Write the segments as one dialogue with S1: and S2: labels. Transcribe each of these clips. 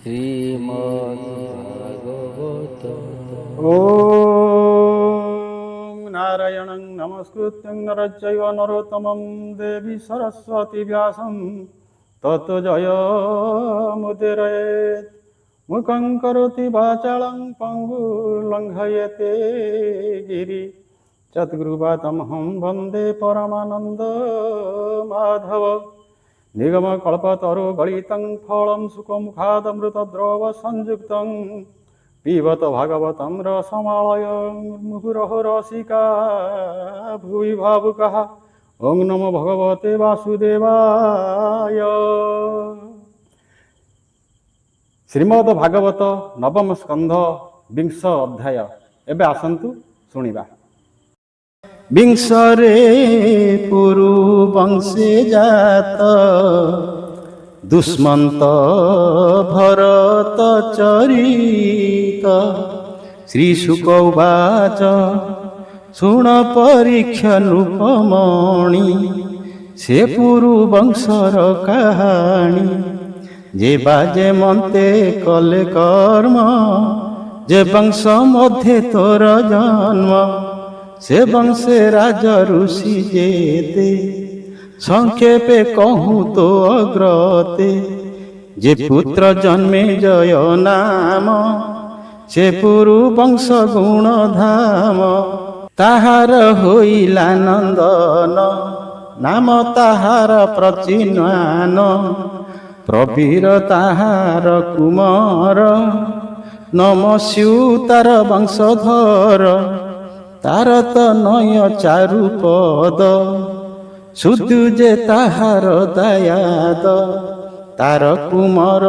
S1: श्रीमद्भागवत
S2: ॐ नारायणं नमस्कृत्यं नरश्चैव नरोत्तमं देवी सरस्वती व्यासं ततो जयमुदीरयेत् मुखं करोति वाचालं पङ्गुर्लङ्घयते गिरि सद्गुरुपादमहं वन्दे परमानन्द माधव निगमकल्पतरुगलितं फलं सुखमुखादमृतद्रव संयुक्तं पिबत भागवतं रसमालय मुहुरः रसिका भुवि भावुकः ॐ नमो भगवते वासुदेवाय। श्रीमद् भागवत नवम स्कंध विंश अध्याय एबे आसन्तु शुणिबा। विंशरे पुरु वंशे जात दुष्मंत भरत चरित श्रीशुक उवाच शुण परीक्षा नृपमणि से पुरु वंशर कहानी जे बाजे मन्ते कले कर्म जे वंश मध्ये तोर जन्म से वंशे राज ऋषि जेते संक्षेपे कहूँ तो अग्रते जे पुत्र जन्मे जय नाम से पुरु वंश गुण धाम ताहार होइला नंदन नाम ताहार प्रचिन्वान प्रवीर ताहार कुमार नमस्यु तार वंशधर तार तनय चारु पद सुदु जे ताहार दयाद तार कुमार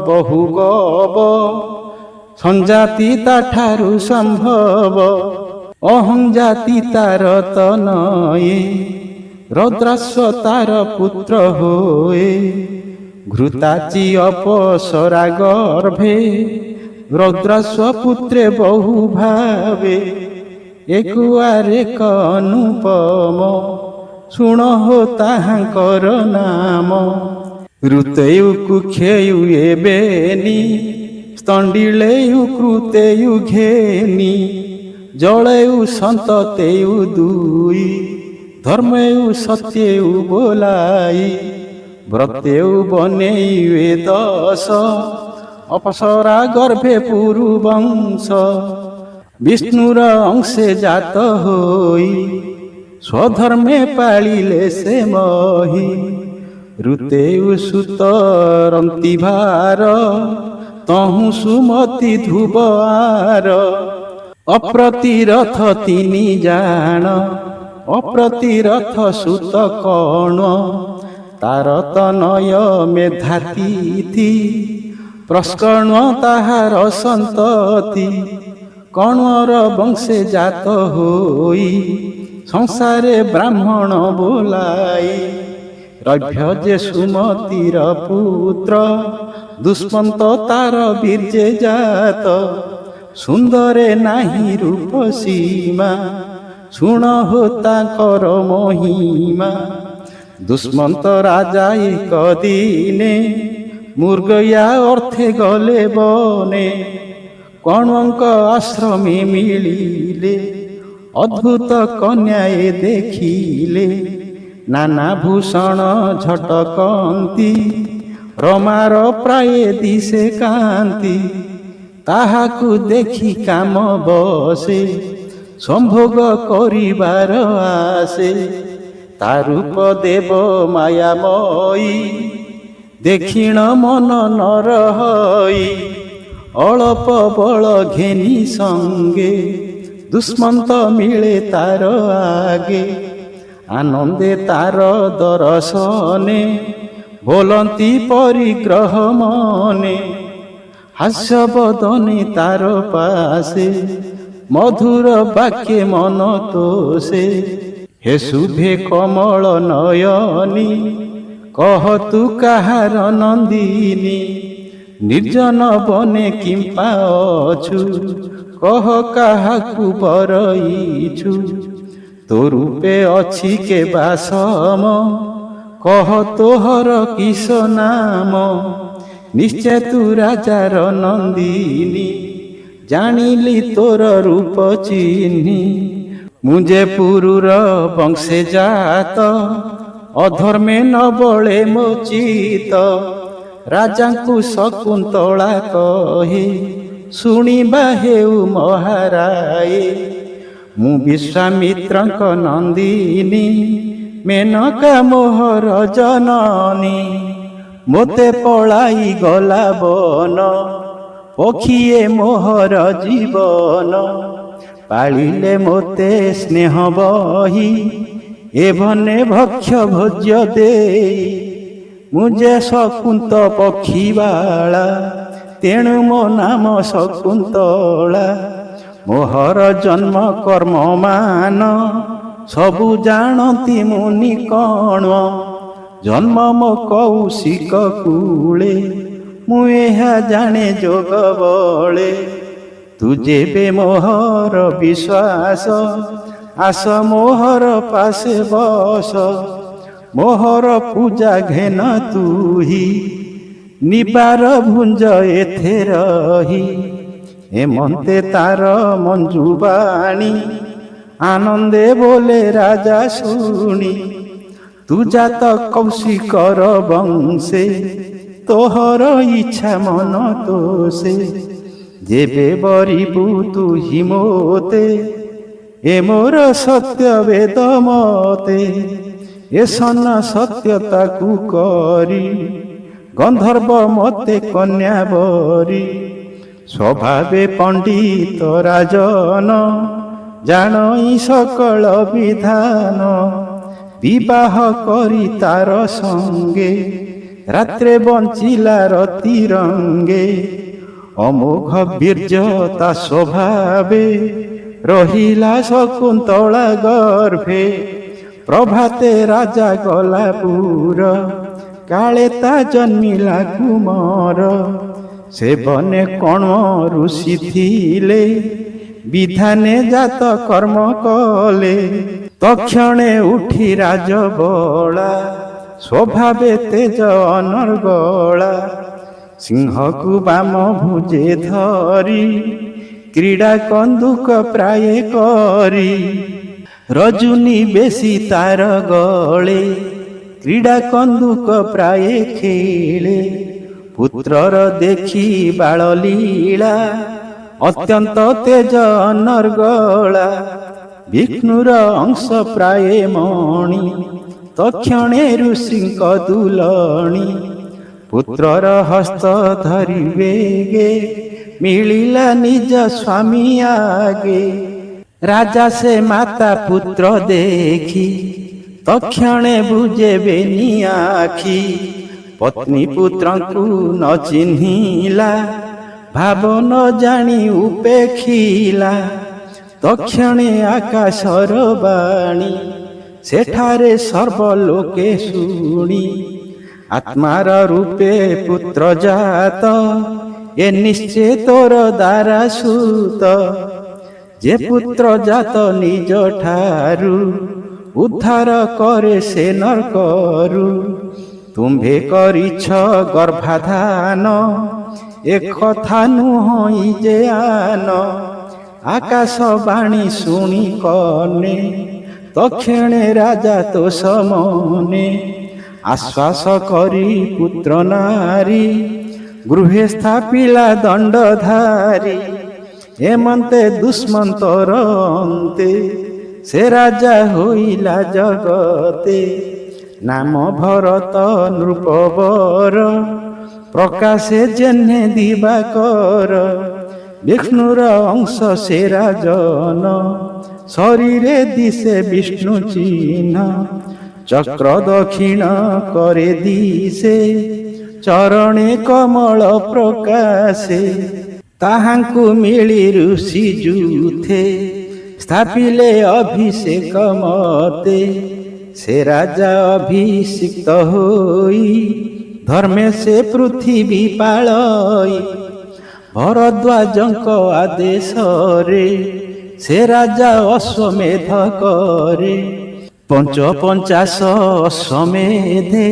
S2: बहु गव संजाति ताठारु संभव अहं जाति तार तनये रौद्राश्व तार पुत्र होए घृताची अपसरा गर्भे रौद्राश्व पुत्रे बहु भावे एकुआरे अनुपम शुण हो ताहांकर नाम ऋतेयु कुखेयु एबेनी स्तंडिलेयु कृतेयु घेनी जलेयु संततेयु दुई धर्मेयु सत्येयु बोलाई व्रतेयु बनेयु दश अपसरा गर्भे पुरु वंश विष्णुर अंशे जात होई स्वधर्मे पालिले से मही ऋतेयु सुत रंती भार तहु सुमति ध्रुवार अप्रतिरथ तिनी जान अप्रतिरथ सुत कर्ण तार तनय मेधातिथि प्रस्कर्ण ताहार संतति कण्वर वंशे जात होई संसारे ब्राह्मण बोलाई रभ्य जे सुमतिर पुत्र दुष्मंत तार बीर्जे जात सुंदरे नाही रूप सीमा शुण हो ताकर महिमा दुष्मंत राजा एक दिने मुर्गया अर्थे गले बने कण्वंक आश्रमे मिलिले अद्भुत कन्याए देखिले नाना भूषण झटकंती रमार प्राय दिशे कांति ताहाकु देखि काम बसे संभोग करिबार आसे तारूप देव मायामयी देखिण मन नर हई अल्प बल घेनी संगे दुष्मंत मिले तार आगे आनंदे तार दर्शने बोलंती परिग्रह मने हास्य बदने तार पासे मधुर वाक्य मन तोषे हे शुभे कमल नयनी कह तु काहार नंदिनी निर्जन बने किंपा अछु कह काहाकु बरईछु तो रूपे अछि के बासम कह तोहर किस नाम ନିଶ୍ଚୟ ତୁ ରାଜାର ନନ୍ଦିନୀ, ଜାଣିଲି ତୋର ରୂପ ଚିହ୍ନି। ମୁଁ ଯେ ପୁରୁର ବଂଶେ ଜାତ, ଅଧର୍ମେ ନ ବଳେ ମୋ ଚିତ। ରାଜାଙ୍କୁ ଶକୁନ୍ତଳା କହେ, ଶୁଣିବା ହେଉ ମହାରାଏ। ମୁଁ ବିଶ୍ୱାମିତ୍ରଙ୍କ ନନ୍ଦିନୀ, ମେନକା ମୋହର ଜନନୀ। ମୋତେ ପଳାଇ ଗଲା ବନ, ପକ୍ଷିଏ ମୋହର ଜୀବନ। ପାଳିଲେ ମୋତେ ସ୍ନେହ ବହି, ଏଭନେ ଭକ୍ଷ ଭୋଜ୍ୟ ଦେଇ। ମୁଁ ଯେ ଶକୁନ୍ତ ପକ୍ଷୀବାଳା, ତେଣୁ ମୋ ନାମ ଶକୁନ୍ତଳା। ମୋହର ଜନ୍ମ କର୍ମମାନ, ସବୁ ଜାଣନ୍ତି ମୁନି କଣ। ଜନ୍ମ ମୋ କୌଶିକ କୂଳେ, ମୁଁ ଏହା ଜାଣେ ଯୋଗ ବଳେ। ତୁ ଯେବେ ମୋହର ବିଶ୍ୱାସ, ଆସ ମୋହର ପାଶେ ବସ। ମୋହର ପୂଜା ଘେନ ତୁହି, ନିବାର ଭୁଞ୍ଜ ଏଥେ ରହି। ହେମନ୍ତେ ତାର ମଞ୍ଜୁବାଣୀ, ଆନନ୍ଦେ ବୋଲେ ରାଜା ଶୁଣି। ତୁ ଜାତ କୌଶିକର ବଂଶେ, ତୋହର ଇଚ୍ଛା ମନ ତୋଷେ। ଯେବେ ବରିବୁ ତୁହି ମୋତେ, ଏ ମୋର ସତ୍ୟ ବେଦ ମତେ। ଏ ସନ ସତ୍ୟତାକୁ କରି, ଗନ୍ଧର୍ବ ମତେ କନ୍ୟା ବରି। ସ୍ୱଭାବେ ପଣ୍ଡିତ ରାଜନ, ଜାଣଇ ସକଳ ବିଧାନ। ବିବାହ କରି ତାର ସଙ୍ଗେ, ରାତ୍ରେ ବଞ୍ଚିଲା ରତି ରଙ୍ଗେ। ଅମୋଘ ବୀର୍ଯ୍ୟତା ସ୍ୱଭାବେ, ରହିଲା ଶକୁନ୍ତଳା ଗର୍ଭେ। ପ୍ରଭାତେ ରାଜା ଗଲା ପୁର, କାଳେ ତା ଜନ୍ମିଲା କୁମର। ସେବନେ କଣ ଋଷି ଥିଲେ, ବିଧାନେ ଜାତ କର୍ମ କଲେ। ତକ୍ଷଣେ ଉଠି ରାଜବଳା, ସ୍ୱଭାବେ ତେଜ ଅନର୍ଗଳା। ସିଂହକୁ ବାମ ଭୁଜେ ଧରି, କ୍ରୀଡ଼ା କନ୍ଦୁକ ପ୍ରାୟେ କରି। ରଜୁନି ବେଶୀ ତାର ଗଳେ, କ୍ରୀଡ଼ା କନ୍ଦୁକ ପ୍ରାୟେ ଖେଳେ। ପୁତ୍ରର ଦେଖି ବାଳ ଲୀଳା, ଅତ୍ୟନ୍ତ ତେଜ ଅନର୍ଗଳା। ବିଷ୍ଣୁର ଅଂଶ ପ୍ରାୟେ ମଣି, ତକ୍ଷଣେ ଋଷିଙ୍କ ଦୁଲଣୀ। ପୁତ୍ରର ହସ୍ତ ଧରି ବେଗେ, ମିଳିଲା ନିଜ ସ୍ୱାମୀ ଆଗେ। ରାଜା ସେ ମାତା ପୁତ୍ର ଦେଖି, ତକ୍ଷଣେ ବୁଜେ ବେନି ଆଖି। ପତ୍ନୀ ପୁତ୍ରଙ୍କୁ ନ ଚିହ୍ନିଲା, ଭାବ ନ ଜାଣି ଉପେକ୍ଷିଲା। ତକ୍ଷଣେ ଆକାଶର ବାଣୀ, ସେଠାରେ ସର୍ବଲୋକେ ଶୁଣି। ଆତ୍ମାର ରୂପେ ପୁତ୍ର ଜାତ, ଏ ନିଶ୍ଚେ ତୋର ଦାରା ସୁତ। ଯେ ପୁତ୍ର ଜାତ ନିଜ ଠାରୁ, ଉଦ୍ଧାର କରେ ସେ ନରକରୁ। ତୁମ୍ଭେ କରିଛ ଗର୍ଭାଧାନ, ଏ କଥା ନୁହଁ ଯେ ଆନ। ଆକାଶ ବାଣୀ ଶୁଣି କନେ, ତକ୍ଷଣେ ରାଜା ତୋଷ ମନେ। ଆଶ୍ୱାସ କରି ପୁତ୍ର ନାରୀ, ଗୃହେ ସ୍ଥାପିଲା ଦଣ୍ଡଧାରୀ। ହେମନ୍ତେ ଦୁଷ୍ମନ୍ତର ଅନ୍ତେ, ସେ ରାଜା ହୋଇଲା ଜଗତେ। ନାମ ଭରତ ନୃପବର, ପ୍ରକାଶେ ଜେହ୍ନେ ଦିବାକର। ବିଷ୍ଣୁର ଅଂଶ ସେ ରାଜନ, ଶରୀରେ ଦିଶେ ବିଷ୍ଣୁ ଚିହ୍ନ। ଚକ୍ର ଦକ୍ଷିଣ করে ଦିଶେ, ଚରଣେ କମଳ ପ୍ରକାଶେ। ତାହାଙ୍କୁ ମିଳି ଋଷି ଯୁଥେ, ସ୍ଥାପିଲେ ଅଭିଷେକ ମତେ। ସେ ରାଜା ଅଭିଷିକ୍ତ ହୋଇ, ଧର୍ମେ ସେ ପୃଥିବୀ ପାଳଇ। ଭରଦ୍ୱାଜଙ୍କ ଆଦେଶରେ, ସେ ରାଜା ଅଶ୍ୱମେଧ କରେ। 55 ଅଶ୍ୱମେଧେ,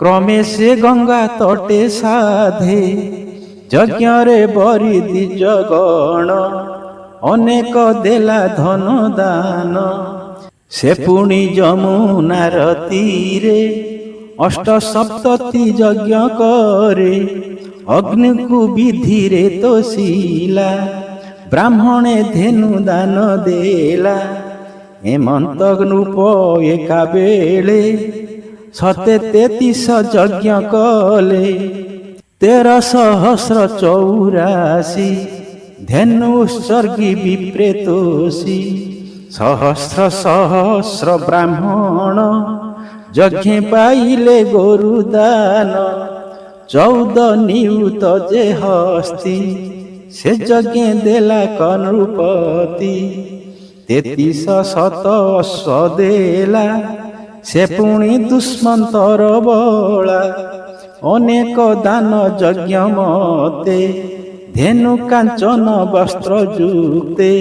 S2: କ୍ରମେ ସେ ଗଙ୍ଗା ତଟେ ସାଧେ ଯଜ୍ଞରେ ବରି ଦ୍ୱିଜ ଗଣ ଅନେକ ଦେଲା ଧନ ଦାନ। ସେ ପୁଣି ଯମୁନାର ତୀରେ ଅଷ୍ଟ ସପ୍ତତି ଯଜ୍ଞ କରେ ଅଗ୍ନିକୁ ବିଧିରେ ତୋଷିଲା ବ୍ରାହ୍ମଣେ ଧେନୁ ଦାନ ଦେଲା। ହେମନ୍ତ ନୃପ ଏକା ବେଳେ 733 ଯଜ୍ଞ କଲେ 1384 ଧେନୁ ଉତ୍ସର୍ଗୀ ବିପ୍ରେତୋଷୀ। ସହସ୍ର ସହସ୍ର ବ୍ରାହ୍ମଣ ଯଜ୍ଞେ ପାଇଲେ ଗୋରୁ ଦାନ 14 ନିୟୁତ ଯେ ହସ୍ତି ସେ ଯଜ୍ଞେ ଦେଲା କନୃପତି। 33 ଅଶ୍ଵ ଦେଲା ସେ ପୁଣି ଦୁଷ୍ମନ୍ତର ବଳା ଅନେକ ଦାନ ଯଜ୍ଞ ମତେ ଧେନୁ କାଞ୍ଚନ ବସ୍ତ୍ର ଯୁକ୍ତେ।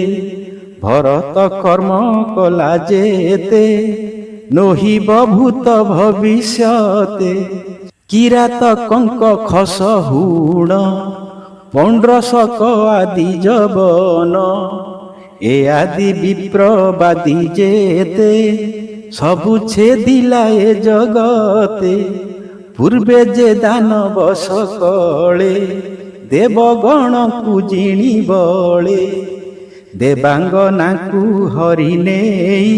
S2: ଭରତ କର୍ମ କଲା ଯେତେ ନୋହିବ ଭୂତ ଭବିଷ୍ୟତେ। କିରାତକଙ୍କ ଖସ ହୁଣ ପଣ୍ଡ୍ରଶକ ଆଦି ଯବନ ଏ ଆଦି ବିପ୍ରବାଦୀ ଯେତେ ସବୁ ଛେଦିଲା ଏ ଜଗତେ। ପୂର୍ବେ ଯେ ଦାନବ ସକଳେ ଦେବଗଣକୁ ଜିଣି ବଳେ ଦେବାଙ୍ଗନାଙ୍କୁ ହରି ନେଇ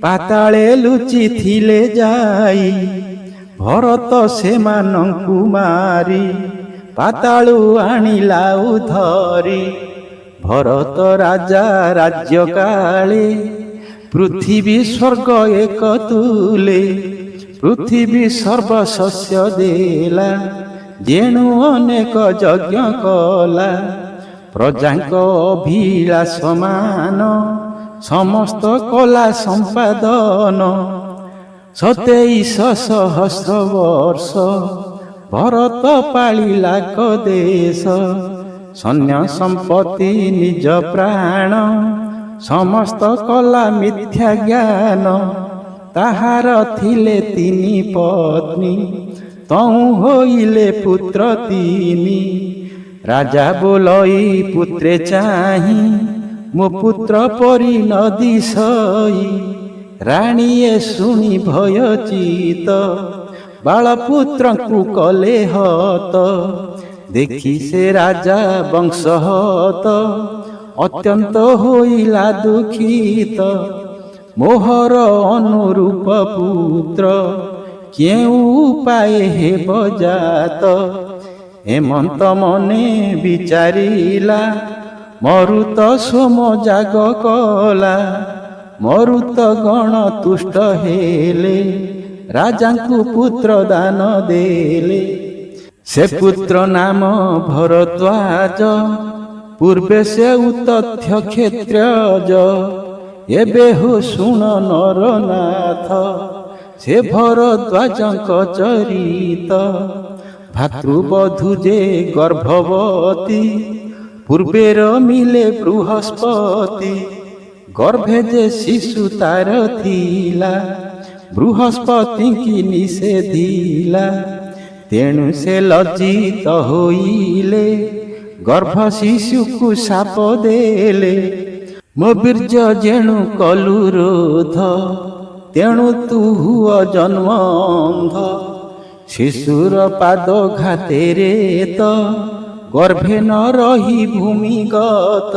S2: ପାତାଳେ ଲୁଚିଥିଲେ ଯାଇ। ଭରତ ସେମାନଙ୍କୁ ମାରି ପାତାଳୁ ଆଣିଲା ଉଧରି। ଭରତ ରାଜା ରାଜ୍ୟ କାଳେ ପୃଥିବୀ ସ୍ୱର୍ଗ ଏକ ତୁଲେ। ପୃଥିବୀ ସର୍ବଶସ୍ୟ ଦେଲା ଯେଣୁ ଅନେକ ଯଜ୍ଞ କଲା। ପ୍ରଜାଙ୍କ ଅଭିଳାଷ ମାନ ସମସ୍ତ କଲା ସମ୍ପାଦନ। 27 ସହସ୍ର ବର୍ଷ ଭରତ ପାଳିଲା କଦେଶ। ସୈନ୍ୟ ସମ୍ପତ୍ତି ନିଜ ପ୍ରାଣ ସମସ୍ତ କଲା ମିଥ୍ୟା ଜ୍ଞାନ। ତାହାର ଥିଲେ 3 ପତ୍ନୀ ତହୁଁ ହୋଇଲେ ପୁତ୍ର 3। ରାଜା ବୋଲଇ ପୁତ୍ରେ ଚାହିଁ ମୋ ପୁତ୍ର ପରି ନଦୀ ସଇ। ରାଣୀଏ ଶୁଣି ଭୟଚିତ ବାଳପୁତ୍ରଙ୍କୁ କଲେ ହତ। ଦେଖି ସେ ରାଜା ବଂଶହତ ଅତ୍ୟନ୍ତ ହୋଇଲା ଦୁଃଖିତ। ମୋହର ଅନୁରୂପ ପୁତ୍ର କେଉଁ ଉପାୟ ହେବ ଜାତ। ହେମନ୍ତ ମନେ ବିଚାରିଲା ମରୁତ ସୋମ ଯାଗ କଲା। ମରୁତ ଗଣ ତୁଷ୍ଟ ହେଲେ ରାଜାଙ୍କୁ ପୁତ୍ର ଦାନ ଦେଲେ। ସେ ପୁତ୍ର ନାମ ଭରଦ୍ୱାଜ ପୂର୍ବେ ସେ ଉତଥ୍ୟ କ୍ଷତ୍ରଜ। ଏବେ ହୋ ଶୁଣ ନରନାଥ ସେ ଭରଦ୍ୱାଜଙ୍କ ଚରିତ। ଭାତୃବଧୂ ଯେ ଗର୍ଭବତୀ ପୂର୍ବେର ମିଲେ ବୃହସ୍ପତି। ଗର୍ଭେ ଯେ ଶିଶୁ ତାର ଥିଲା ବୃହସ୍ପତିଙ୍କି ନିଷେଧିଲା। ତେଣୁ ସେ ଲଜ୍ଜିତ ହୋଇଲେ ଗର୍ଭ ଶିଶୁକୁ ଶାପ ଦେଲେ। ମୋ ବୀର୍ଯ୍ୟ ଯେଣୁ କଲୁ ରୋଧ ତେଣୁ ତୁ ହୁଅ ଜନ୍ମ ଅନ୍ଧ। ଶିଶୁର ପାଦ ଘାତେରେ ତ ଗର୍ଭେ ନ ରହି ଭୂମିଗତ।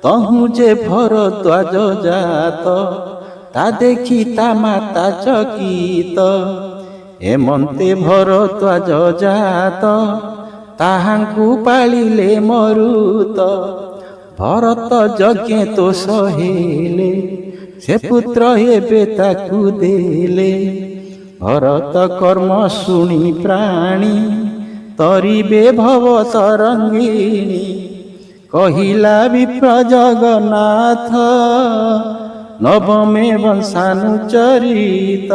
S2: ତହୁଁ ଯେ ଭରଦ୍ୱାଜ ଜାତ ତା ଦେଖି ତା ମାତା ଚକିତ। ହେମନ୍ତେ ଭରଦ୍ୱାଜ ଜାତ ତାହାଙ୍କୁ ପାଳିଲେ ମରୁତ। ଭରତ ଯଜ୍ଞେ ତୋଷ ହେଲେ ସେ ପୁତ୍ର ଏବେ ତାକୁ ଦେଲେ। ଭରତ କର୍ମ ଶୁଣି ପ୍ରାଣୀ ତରିବେ ଭବ ତରଙ୍ଗିଣୀ। କହିଲା ବିପ୍ର ଜଗନ୍ନାଥ ନବମେ ବଂଶାନୁଚରିତ।